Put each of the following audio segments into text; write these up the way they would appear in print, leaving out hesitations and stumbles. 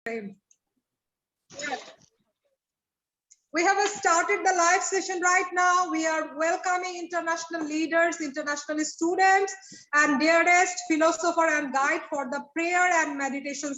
We have started the live session right now. We are welcoming international leaders, international students, and dearest philosopher and guide for the prayer and meditation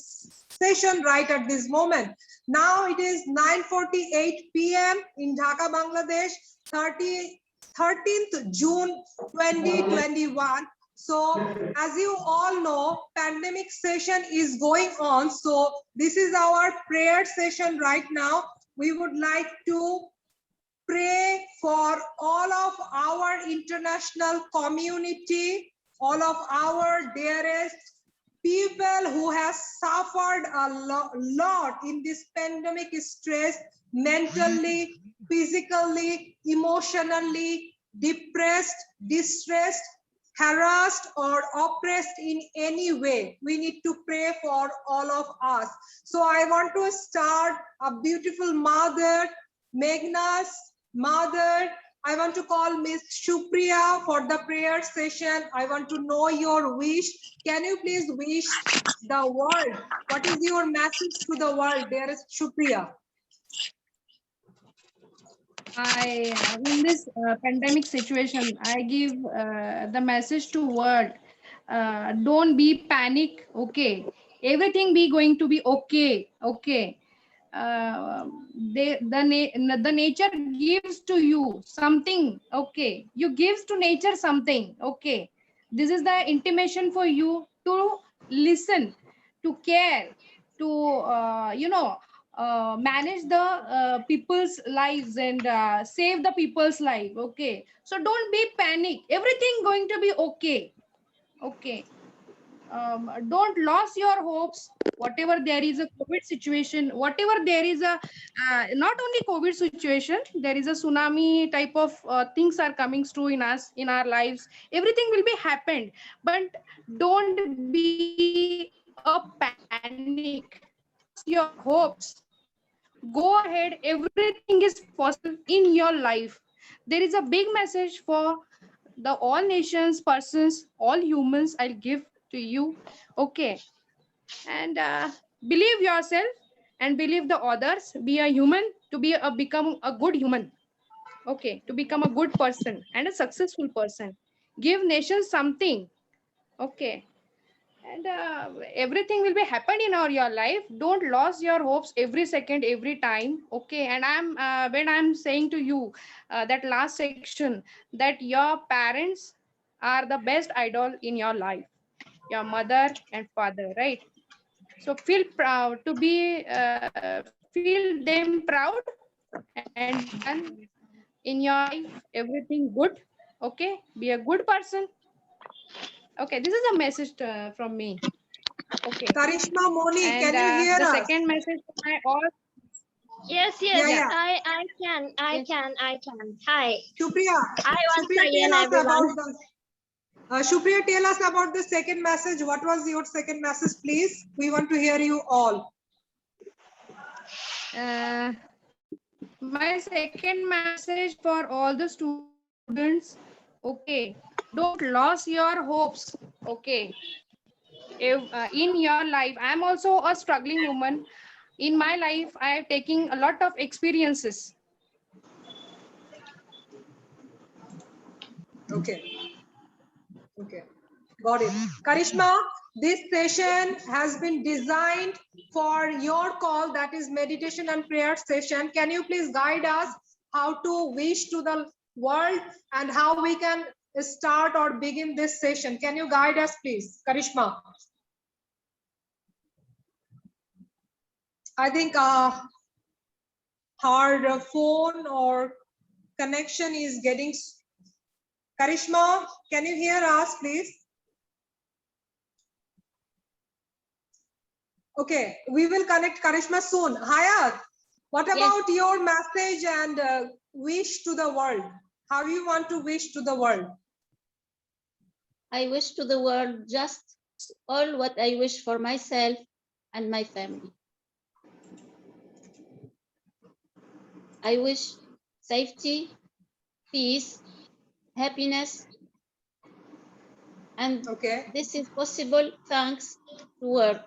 session right at this moment. Now it is 9:48 p.m. in Dhaka, Bangladesh, 13th June 2021. So as you all know, pandemic session is going on. So this is our prayer session right now. We would like to pray for all of our international community, all of our dearest people who have suffered a lot in this pandemic stress, mentally, physically, emotionally, depressed, distressed, harassed or oppressed in any way. We need to pray for all of us. So I want to start a beautiful mother, Meghna's mother. I want to call Miss Shupriya for the prayer session. I want to know your wish. Can you please wish the world? What is your message to the world, dearest Shupriya? In this pandemic situation, I give the message to world. Don't be panic. Okay, everything be going to be okay. Okay. The nature gives to you something. Okay, you gives to nature something. Okay, this is the intimation for you to listen, to care, to manage the people's lives and save the people's life. Okay, so don't be panic, everything going to be okay. Okay, don't lose your hopes. Whatever there is a COVID situation, whatever there is a not only COVID situation, there is a tsunami type of things are coming through in us, in our lives. Everything will be happened, but don't be a panic. Lose your hopes. Go ahead. Everything is possible in your life. There is a big message for the all nations, persons, all humans. I'll give to you. Okay, and believe yourself and believe the others. Be a human to become a good human. Okay, to become a good person and a successful person. Give nations something. Okay, and everything will be happening in your life. Don't lose your hopes every second, every time. Okay, and I'm when I'm saying to you that last section, that your parents are the best idol in your life, your mother and father, right? So feel proud to be feel them proud, and done in your life everything good. Okay, be a good person. Okay, this is a message from me. Okay. Karishma Moni, And can you hear the us? second message to my all. Yes, Yeah. I can. Hi. Shupriya, I was Shupriya, Sayan, tell us everyone. about the Shupriya, tell us about the second message. What was your second message, please? We want to hear you all. My second message for all the students. Okay, don't lose your hopes. Okay, in your life, I'm also a struggling human. In my life, I have taken a lot of experiences. Okay. Got it. Karishma, this session has been designed for your call, that is meditation and prayer session. Can you please guide us how to wish to the world and how we can start or begin this session? Can you guide us, please, Karishma? I think her phone or connection is getting. Karishma, can you hear us, please? Okay, we will connect Karishma soon. Hayat, what about your message and wish to the world? How you want to wish to the world? I wish to the world just all what I wish for myself and my family. I wish safety, peace, happiness, and this is possible thanks to work.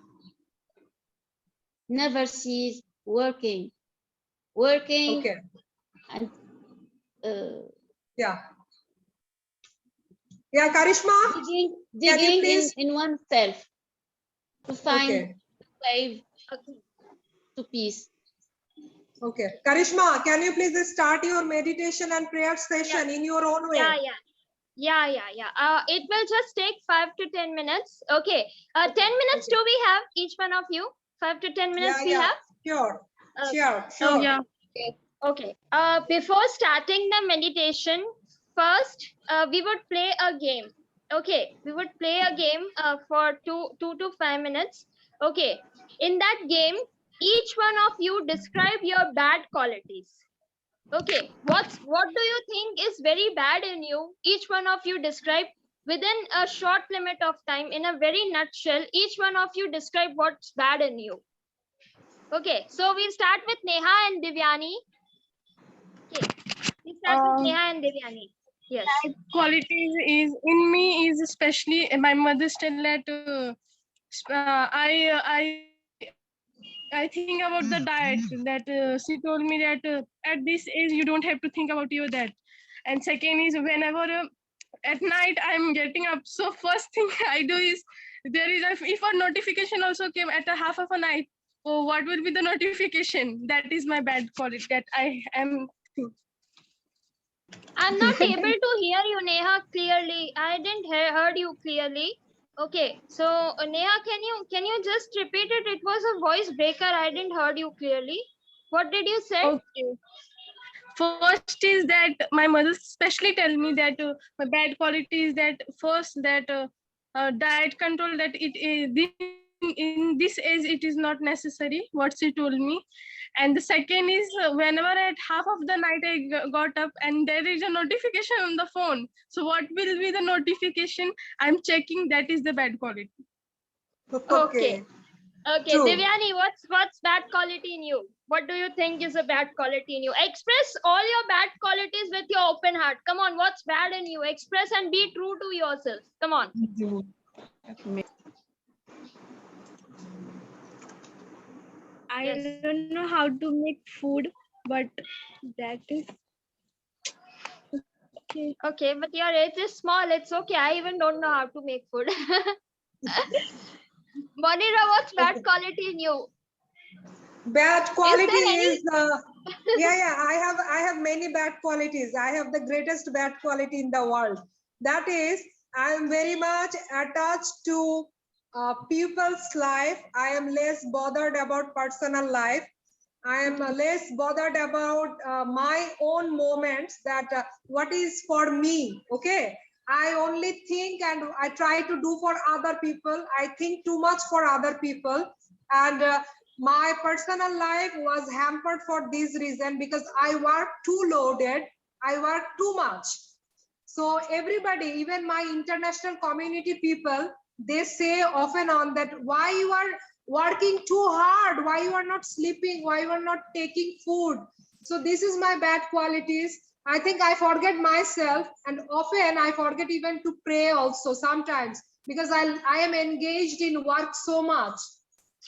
never cease working, working Okay. and Yeah. Yeah, Karishma. digging, Can you digging please? in oneself to find Okay. way Okay. to peace. Okay. Karishma, can you please start your meditation and prayer session in your own way? Yeah. It will just take 5 to 10 minutes. Okay. 10 minutes Okay. do we have, each one of you? 5 to 10 minutes Yeah, we yeah. have? Sure. Okay. Sure. Sure. Yeah. Okay. Before starting the meditation, first we would play a game. Okay, we would play a game for 2 to 5 minutes. Okay. In that game, each one of you describe your bad qualities. Okay, what do you think is very bad in you? Each one of you describe within a short limit of time, in a very nutshell. Each one of you describe what's bad in you. Okay, so we'll start with Neha and Divyani. Okay, we start with Neha and Divyani. Yes. Qualities is in me is especially my mother's tell that I think about the diet that she told me that at this age you don't have to think about your that. And second is whenever at night I'm getting up, so first thing I do is there is if a notification also came at a half of a night, oh what will be the notification? That is my bad quality that I am. I'm not able to hear you, Neha, clearly. I didn't heard you clearly. Okay, so Neha, can you just repeat it? It was a voice breaker. I didn't heard you clearly. What did you say? Okay. First is that my mother especially tell me that my bad quality is that first that diet control that in this age it is not necessary what she told me. And the second is whenever at half of the night I got up and there is a notification on the phone, so what will be the notification I'm checking, that is the bad quality. Okay. Okay. Okay, True. Divyani, what's bad quality in you? What do you think is a bad quality in you? Express all your bad qualities with your open heart. Come on, what's bad in you? Express and be true to yourself. Come on. I Yes. don't know how to make food, but that is okay. Okay, but your age is small. It's okay. I even don't know how to make food. Monira, what's bad Okay. quality in you? Bad quality there any- is yeah. I have many bad qualities. I have the greatest bad quality in the world. That is, I am very much attached to people's life. I am less bothered about personal life. I am less bothered about my own moments, that what is for me. Okay, I only think and I try to do for other people. I think too much for other people, and my personal life was hampered for this reason, because I work too loaded. I work too much. So everybody, even my international community people, they say off and on that why you are working too hard, why you are not sleeping, why you are not taking food. So this is my bad qualities. I think I forget myself, and often I forget even to pray also sometimes, because I am engaged in work so much.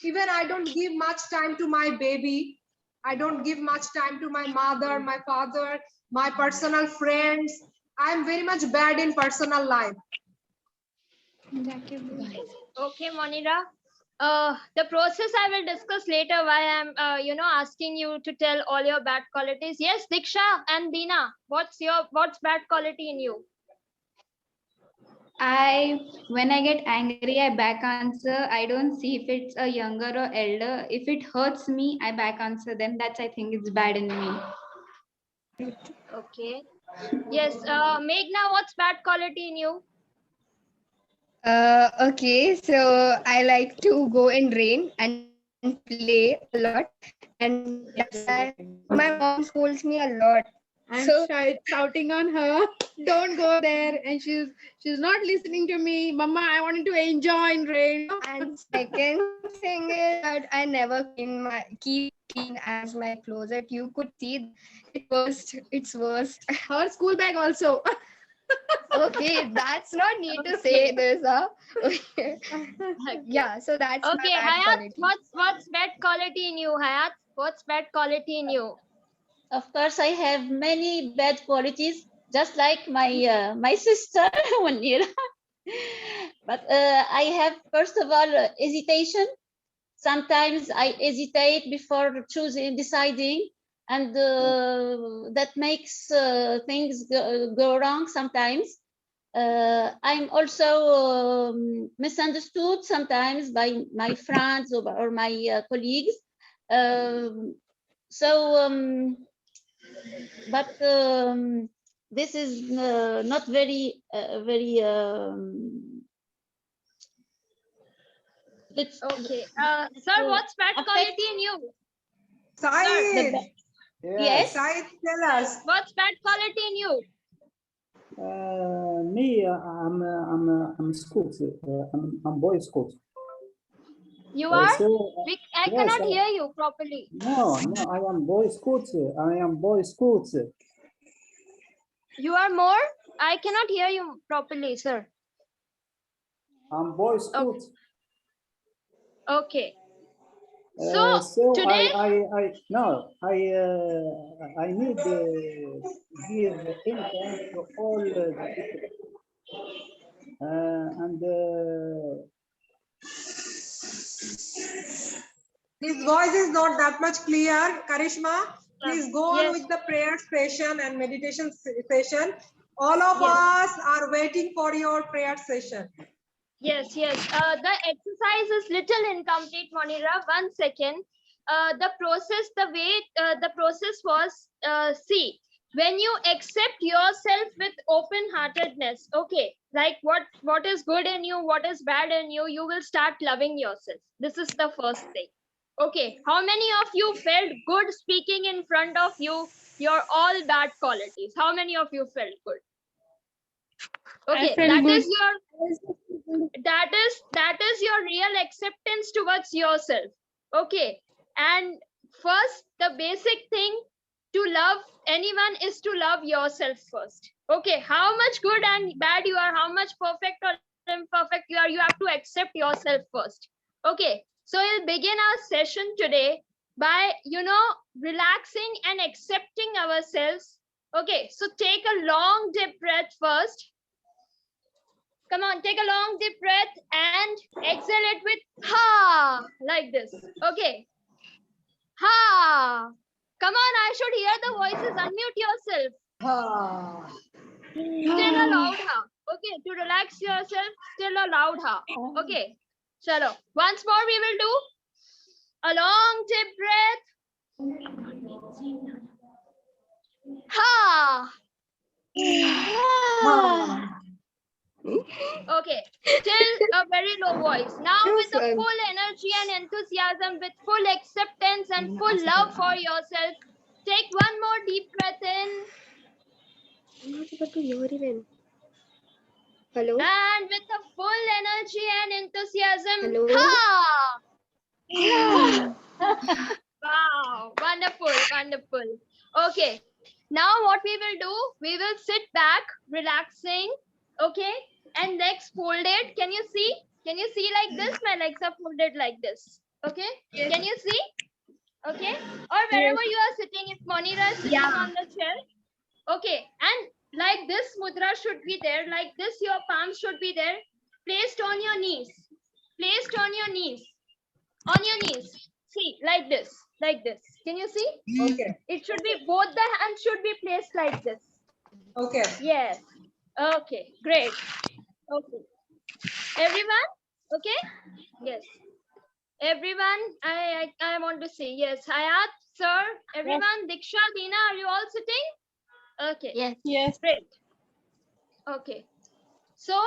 Even I don't give much time to my baby. I don't give much time to my mother, my father, my personal friends. I'm very much bad in personal life. Okay, Monira. The process I will discuss later. Why I'm, asking you to tell all your bad qualities. Yes, Diksha and Dina. What's bad quality in you? When I get angry, I back answer. I don't see if it's a younger or elder. If it hurts me, I back answer them. That's I think it's bad in me. Okay. Yes. Meghna, what's bad quality in you? Okay, so I like to go in rain and play a lot, and that's why my mom scolds me a lot. I'm So shouting on her, don't go there, and she's not listening to me. Mama, I wanted to enjoy in rain. and second thing is that I never keep clean as my closet. You could see it's worst. Her school bag also. Okay, that's not need to say this, huh? Okay. Yeah, so that's my Okay, bad Hayat, quality. what's bad quality in you, Hayat? What's bad quality in you? Of course, I have many bad qualities, just like my sister Munira. But I have, first of all, hesitation. Sometimes I hesitate before choosing, deciding, and that makes things go wrong sometimes. I'm also misunderstood sometimes by my friends or my colleagues. Um, so, but this is not very. Let's Okay, sir, what's bad affect quality in you? the Said, yes. Said, tell us. What's bad quality in you? Me, I'm Scots. I'm boy Scots. You are? So I yes, cannot hear you properly. no, I am boy Scots. I am boy Scots. You are more? I cannot hear you properly, sir. I'm boy Scots. Okay. So So today, I need give income to all the people. And His voice is not that much clear. Karishma, please go on yes, with the prayer session and meditation session. All of Yes. us are waiting for your prayer session. yes. The exercise is little incomplete, Monira. 1 second. The process was, see, when you accept yourself with open-heartedness, okay, like what is good in you, what is bad in you, you will start loving yourself. This is the first thing. Okay, how many of you felt good speaking in front of you? Your all bad qualities. How many of you felt good? Okay, that is your real acceptance towards yourself. Okay, and first, the basic thing to love anyone is to love yourself first. Okay, how much good and bad you are, how much perfect or imperfect you are, you have to accept yourself first. Okay, so we'll begin our session today by relaxing and accepting ourselves. Okay, so take a long deep breath first. Come on, take a long deep breath and exhale it with ha, like this. Okay. Ha. Come on, I should hear the voices. Unmute yourself. Still a loud ha. Okay, to relax yourself, still a loud ha. Okay. Chalo. Once more we will do a long deep breath. Ha. Okay, till a very low voice. Now with the full energy and enthusiasm, with full acceptance and full love for yourself, take one more deep breath in. I'm not able to hear even. Hello? And with the full energy and enthusiasm, Hello? ha! Wow, wonderful, wonderful. Okay, now what we will do, we will sit back, relaxing, okay, and legs folded. Can you see? Can you see like this? My legs are folded like this. Okay, can you see? Okay, or wherever you are sitting, if Monira is sitting on the chair. Okay, and like this mudra should be there, like this your palms should be there, placed on your knees, placed on your knees, on your knees. See, like this, like this. Can you see? Okay. It should be, both the hands should be placed like this. Okay. Yes. Okay, great. Okay. Everyone? Okay? Yes. Everyone, I want to see. Yes. Hayat, sir, everyone, Diksha, Dina, are you all sitting? Okay. Yes. Yes. Great. Okay. So,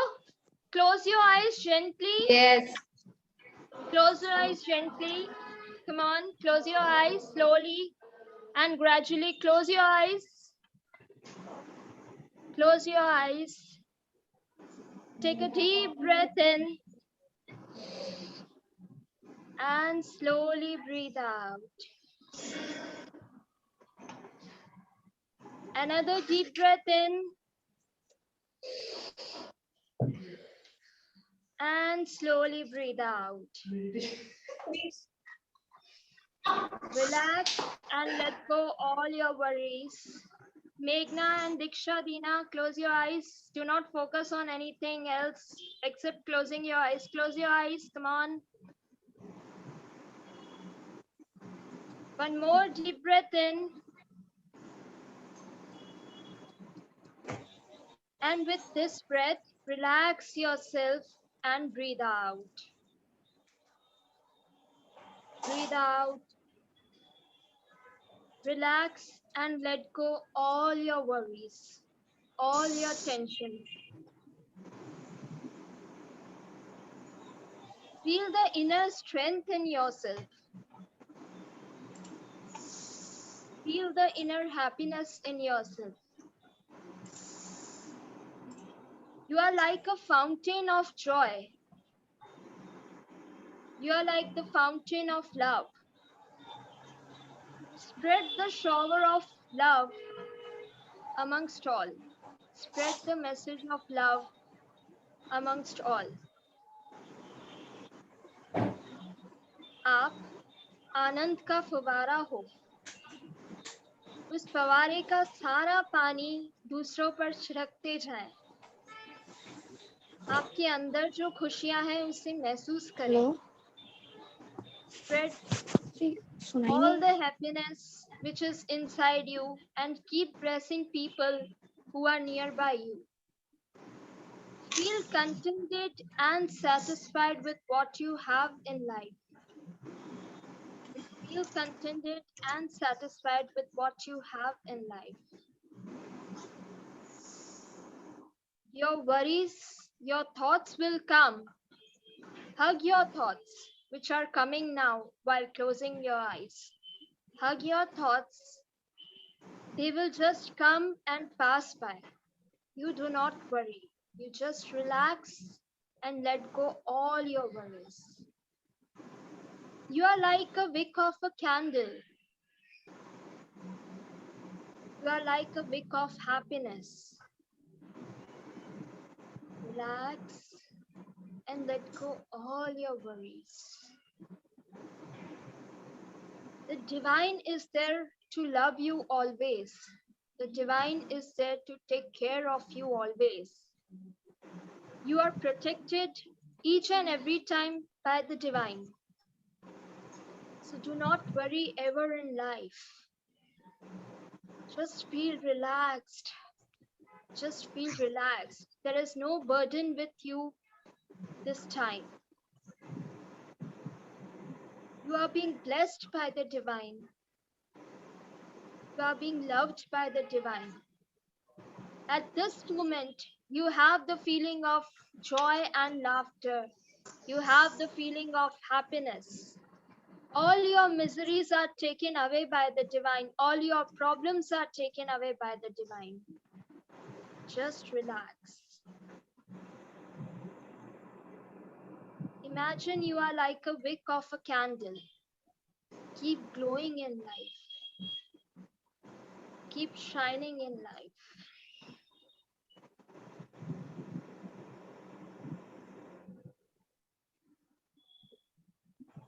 close your eyes gently. Yes. Close your eyes gently. Come on, close your eyes slowly and gradually. Close your eyes. Close your eyes. Take a deep breath in and slowly breathe out. Another deep breath in And slowly breathe out. Relax and let go all your worries. Meghna and Diksha, Dina, close your eyes. Do not focus on anything else except closing your eyes. Close your eyes. Come on. One more deep breath in. And with this breath, relax yourself and breathe out. Breathe out. Relax and let go all your worries, all your tension. Feel the inner strength in yourself. Feel the inner happiness in yourself. You are like a fountain of joy. You are like the fountain of love. Spread the shower of love amongst all. Spread the message of love amongst all. आप आनंद का फुवारा हो. उस फवारे का सारा पानी दूसरों पर छिड़कते जाएं. आपके अंदर जो खुशियां हैं उसे महसूस करें. Spread all the happiness which is inside you and keep blessing people who are nearby you. Feel contented and satisfied with what you have in life. Feel contented and satisfied with what you have in life. Your worries, your thoughts will come. Hug your thoughts, which are coming now while closing your eyes. Hug your thoughts. They will just come and pass by. You do not worry. You just relax and let go all your worries. You are like a wick of a candle. You are like a wick of happiness. Relax and let go all your worries. The divine is there to love you always. The divine is there to take care of you always. You are protected each and every time by the divine. So do not worry ever in life. Just feel relaxed. Just feel relaxed. There is no burden with you this time. You are being blessed by the divine. You are being loved by the divine. At this moment, you have the feeling of joy and laughter. You have the feeling of happiness. All your miseries are taken away by the divine. All your problems are taken away by the divine. Just relax. Imagine you are like a wick of a candle. Keep glowing in life. Keep shining in life.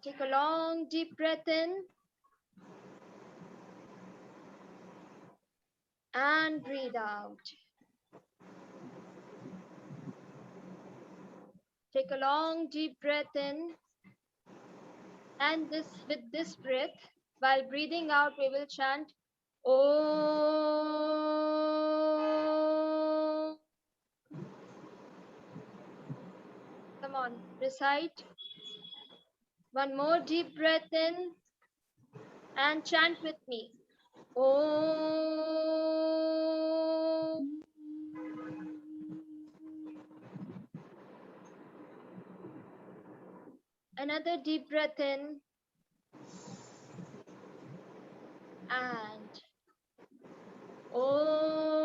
Take a long deep breath in and breathe out. Take a long deep breath in, and with this breath, while breathing out, we will chant Om. Come on, recite. One more deep breath in and chant with me. Om. Another deep breath in and Om.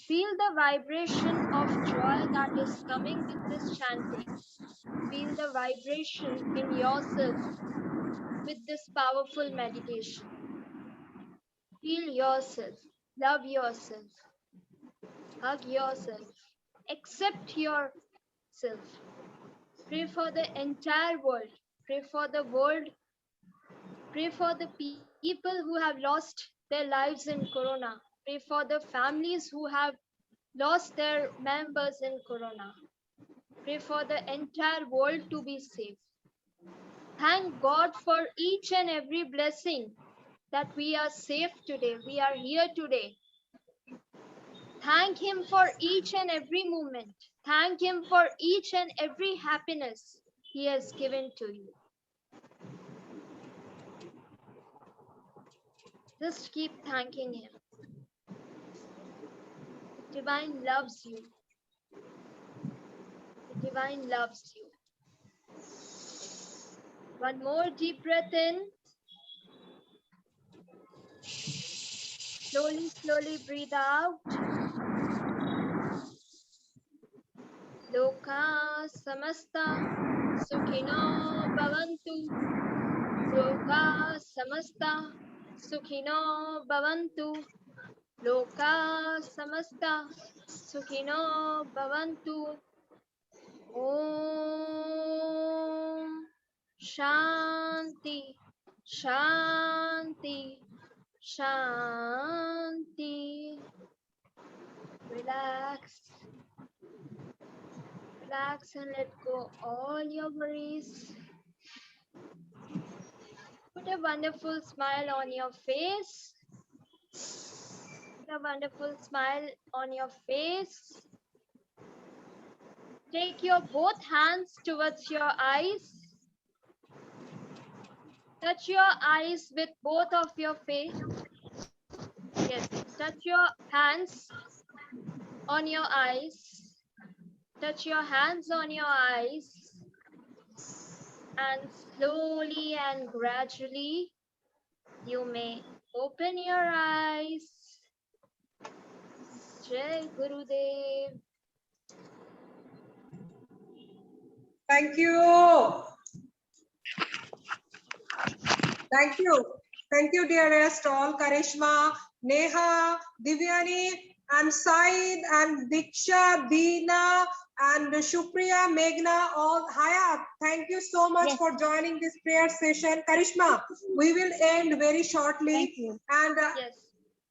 Feel the vibration of joy that is coming with this chanting. Feel the vibration in yourself with this powerful meditation. Heal yourself. Love yourself. Hug yourself. Accept yourself. Pray for the entire world. Pray for the world. Pray for the people who have lost their lives in Corona. Pray for the families who have lost their members in Corona. Pray for the entire world to be safe. Thank God for each and every blessing that we are safe today. We are here today. Thank Him for each and every moment. Thank Him for each and every happiness He has given to you. Just keep thanking Him. The Divine loves you. The Divine loves you. One more deep breath in. Slowly, slowly breathe out. Loka samasta sukhino bhavantu. Loka samasta sukhino bhavantu. Loka samasta sukhino bhavantu. Om Shanti Shanti Shanti. Relax. Relax and let go all your worries. Put a wonderful smile on your face. Put a wonderful smile on your face. Take your both hands towards your eyes. Touch your eyes with both of your face. Yes, touch your hands on your eyes. Touch your hands on your eyes. And slowly and gradually, you may open your eyes. Jai Gurudev. Thank you. Thank you. Thank you, dearest all. Karishma, Neha, Divyani, and Said, and Diksha, Deena, and Shupriya, Meghna, all. Hayat, thank you so much Yes. for joining this prayer session. Karishma, we will end very shortly. Thank you. And Yes.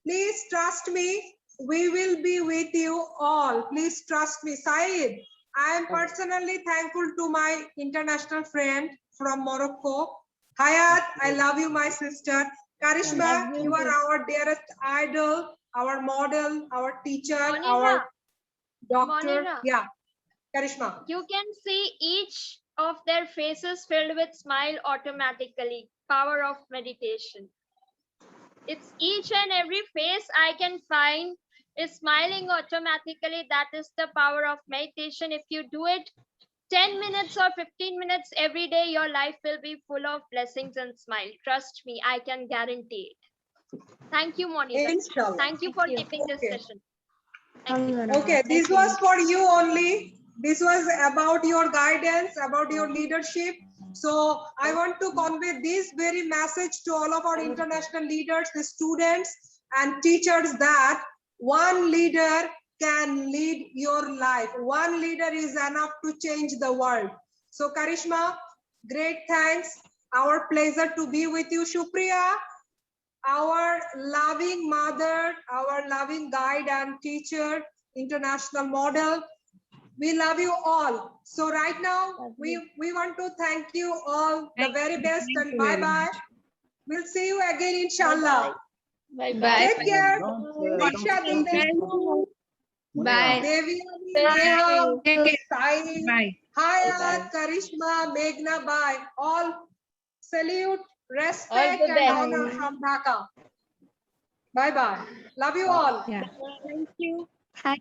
please trust me, we will be with you all. Please trust me. Said, I am personally thankful to my international friend from Morocco. Hayat, I love you, my sister. Karishma, Love you you are too. our dearest idol, our model, our teacher, Monira, our doctor. Monira. Yeah, Karishma. You can see each of their faces filled with smile automatically. Power of meditation. It's each and every face I can find is smiling automatically. That is the power of meditation. If you do it 10 minutes or 15 minutes every day, your life will be full of blessings and smile. Trust me, I can guarantee it. Thank you, Monica. Inshallah. Thank you for Thank you. keeping this Okay. session. Thank you. Okay, this Thank you. was for you only. This was about your guidance, about your leadership. So I want to convey this very message to all of our international leaders, the students and teachers, that one leader can lead your life. One leader is enough to change the world. So Karishma, great thanks. Our pleasure to be with you. Shupriya, our loving mother, our loving guide and teacher, international model. We love you all. So right now, Love we you. want to thank you all the Thank very you. best, Thank and you very bye-bye. much. We'll see you again, inshallah. Bye Bye. bye. Take care. Don't Diksha, stop. Deena, Bye. Devi, Bye. Neha, Take care. Sai, Bye. Hayat, Karishma, Meghna, bye. All salute, respect, the and best. honor from Dhaka. Bye-bye. Love you all. Yeah. Thank you. Hi.